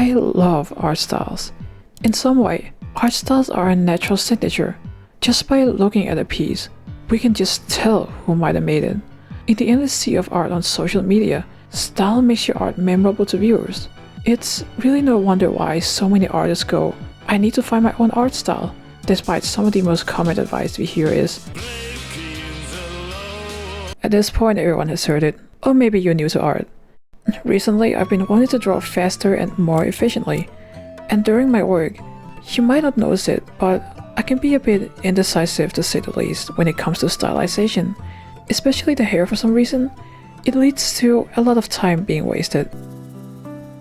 I love art styles. In some way, art styles are a natural signature. Just by looking at a piece, we can just tell who might have made it. In the endless sea of art on social media, style makes your art memorable to viewers. It's really no wonder why so many artists go, I need to find my own art style, despite some of the most common advice we hear is, at this point everyone has heard it, or maybe you're new to art. Recently, I've been wanting to draw faster and more efficiently, and during my work, you might not notice it, but I can be a bit indecisive to say the least when it comes to stylization, especially the hair for some reason. It leads to a lot of time being wasted.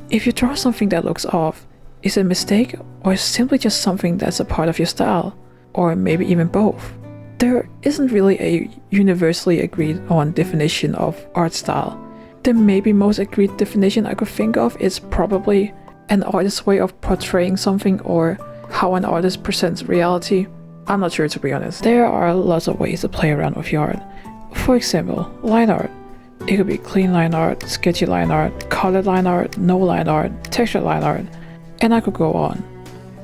If you draw something that looks off, is it a mistake or simply just something that's a part of your style, or maybe even both? There isn't really a universally agreed on definition of art style. The maybe most agreed definition I could think of is probably an artist's way of portraying something or how an artist presents reality. I'm not sure, to be honest. There are lots of ways to play around with your art. For example, line art. It could be clean line art, sketchy line art, colored line art, no line art, textured line art, and I could go on.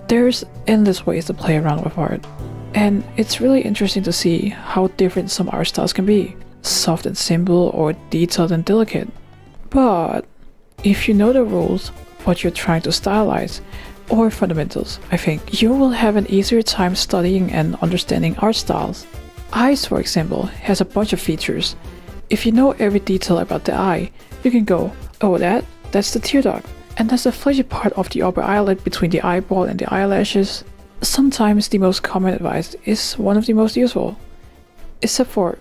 There's endless ways to play around with art, and it's really interesting to see how different some art styles can be. Soft and simple, or detailed and delicate. But if you know the rules, what you're trying to stylize, or fundamentals, I think you will have an easier time studying and understanding art styles. Eyes, for example, has a bunch of features. If you know every detail about the eye, you can go, oh that's the tear duct, and that's the fleshy part of the upper eyelid between the eyeball and the eyelashes. Sometimes the most common advice is one of the most useful, except for,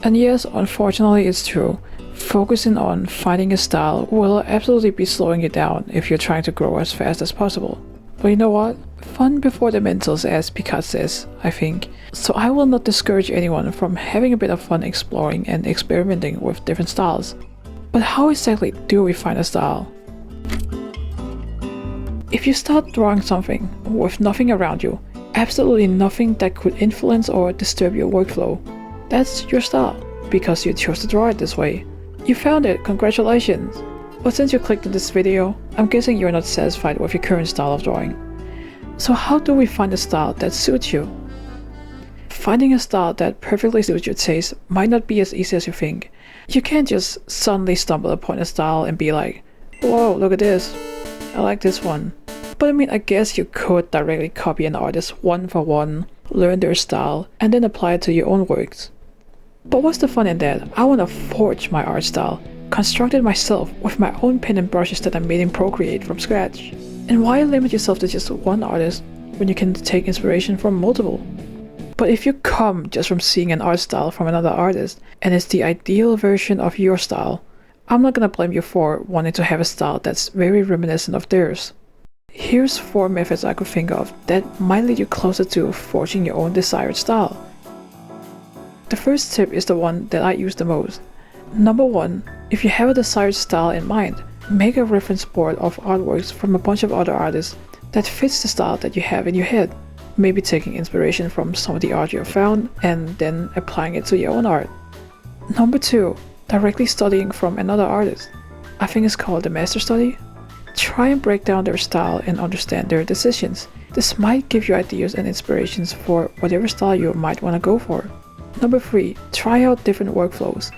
and yes, unfortunately it's true, focusing on finding a style will absolutely be slowing you down if you're trying to grow as fast as possible. But you know what? Fun before the mentals, as Picard says, I think. So I will not discourage anyone from having a bit of fun exploring and experimenting with different styles. But how exactly do we find a style? If you start drawing something with nothing around you, absolutely nothing that could influence or disturb your workflow, that's your style, because you chose to draw it this way. You found it, congratulations! But since you clicked on this video, I'm guessing you're not satisfied with your current style of drawing. So how do we find a style that suits you? Finding a style that perfectly suits your taste might not be as easy as you think. You can't just suddenly stumble upon a style and be like, whoa, look at this, I like this one. But I mean, I guess you could directly copy an artist one for one, learn their style, and then apply it to your own works. But what's the fun in that? I want to forge my art style, construct it myself with my own pen and brushes that I made in Procreate from scratch. And why limit yourself to just one artist when you can take inspiration from multiple? But if you come just from seeing an art style from another artist and it's the ideal version of your style, I'm not gonna blame you for wanting to have a style that's very reminiscent of theirs. Here's 4 methods I could think of that might lead you closer to forging your own desired style. The first tip is the one that I use the most. Number 1, if you have a desired style in mind, make a reference board of artworks from a bunch of other artists that fits the style that you have in your head. Maybe taking inspiration from some of the art you have found and then applying it to your own art. Number 2, directly studying from another artist. I think it's called the master study. Try and break down their style and understand their decisions. This might give you ideas and inspirations for whatever style you might want to go for. Number 3, try out different workflows.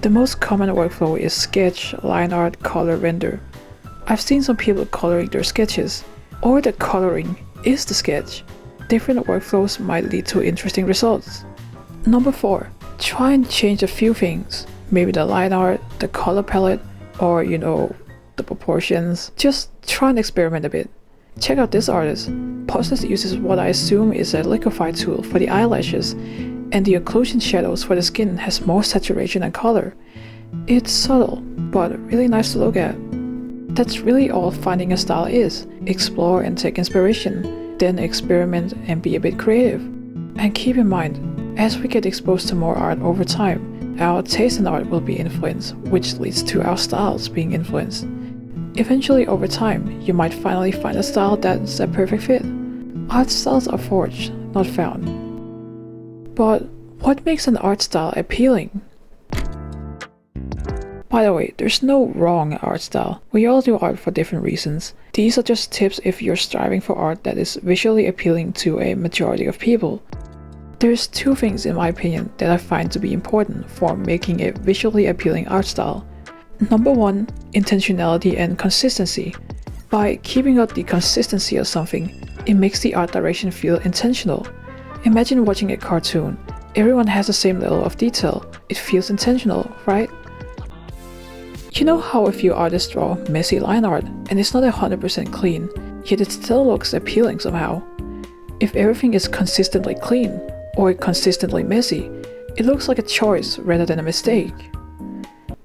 The most common workflow is sketch, line art, color, render. I've seen some people coloring their sketches, or the coloring is the sketch. Different workflows might lead to interesting results. Number 4, try and change a few things. Maybe the line art, the color palette, or the proportions. Just try and experiment a bit. Check out this artist. Postus uses what I assume is a liquify tool for the eyelashes, and the occlusion shadows for the skin has more saturation and color. It's subtle, but really nice to look at. That's really all finding a style is. Explore and take inspiration, then experiment and be a bit creative. And keep in mind, as we get exposed to more art over time, our taste in art will be influenced, which leads to our styles being influenced. Eventually, over time, you might finally find a style that's a perfect fit. Art styles are forged, not found. But what makes an art style appealing? By the way, there's no wrong art style. We all do art for different reasons. These are just tips if you're striving for art that is visually appealing to a majority of people. There's two things in my opinion that I find to be important for making a visually appealing art style. Number one, intentionality and consistency. By keeping up the consistency of something, it makes the art direction feel intentional. Imagine watching a cartoon. Everyone has the same level of detail. It feels intentional, right? You know how a few artists draw messy line art and it's not 100% clean, yet it still looks appealing somehow. If everything is consistently clean or consistently messy, it looks like a choice rather than a mistake.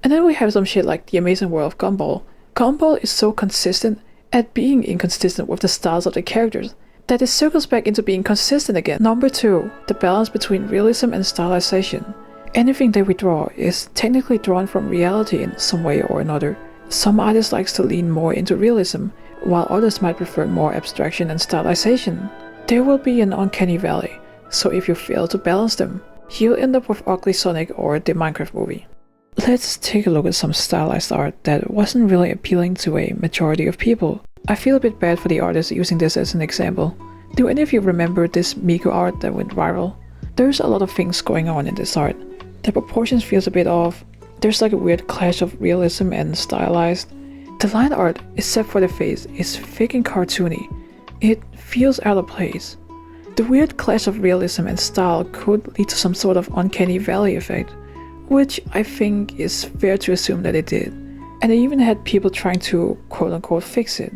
And then we have some shit like The Amazing World of Gumball. Gumball is so consistent at being inconsistent with the styles of the characters that it circles back into being consistent again. Number two, the balance between realism and stylization. Anything that we draw is technically drawn from reality in some way or another. Some artists like to lean more into realism, while others might prefer more abstraction and stylization. There will be an uncanny valley, so if you fail to balance them, you'll end up with Ugly Sonic or the Minecraft movie. Let's take a look at some stylized art that wasn't really appealing to a majority of people. I feel a bit bad for the artist using this as an example. Do any of you remember this Miku art that went viral? There's a lot of things going on in this art. The proportions feels a bit off. There's like a weird clash of realism and stylized. The line art, except for the face, is fake and cartoony. It feels out of place. The weird clash of realism and style could lead to some sort of uncanny valley effect, which I think is fair to assume that it did. And I even had people trying to quote-unquote fix it.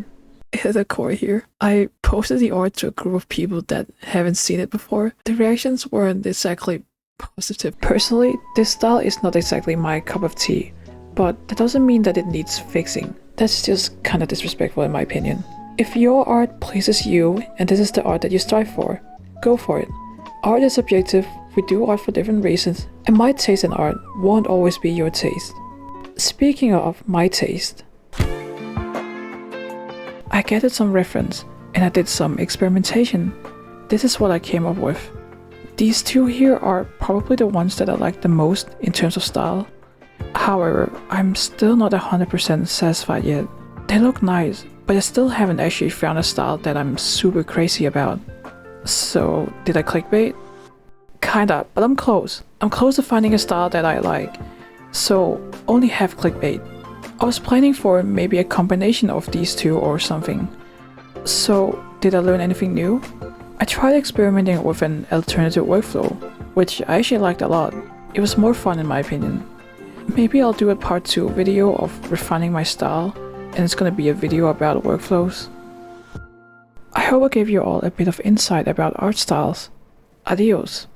At the core here, I posted the art to a group of people that haven't seen it before. The reactions weren't exactly positive. Personally, this style is not exactly my cup of tea, but that doesn't mean that it needs fixing. That's just kinda disrespectful in my opinion. If your art pleases you and this is the art that you strive for, go for it. Art is subjective, we do art for different reasons, and my taste in art won't always be your taste. Speaking of my taste, I gathered some reference and I did some experimentation. This is what I came up with. These two here are probably the ones that I like the most in terms of style. However, I'm still not 100% satisfied yet. They look nice, but I still haven't actually found a style that I'm super crazy about. So, did I clickbait? Kinda, but I'm close. I'm close to finding a style that I like. So, only half clickbait. I was planning for maybe a combination of these two or something. So, did I learn anything new? I tried experimenting with an alternative workflow, which I actually liked a lot. It was more fun in my opinion. Maybe I'll do a part 2 video of refining my style, and it's gonna be a video about workflows. I hope I gave you all a bit of insight about art styles. Adios.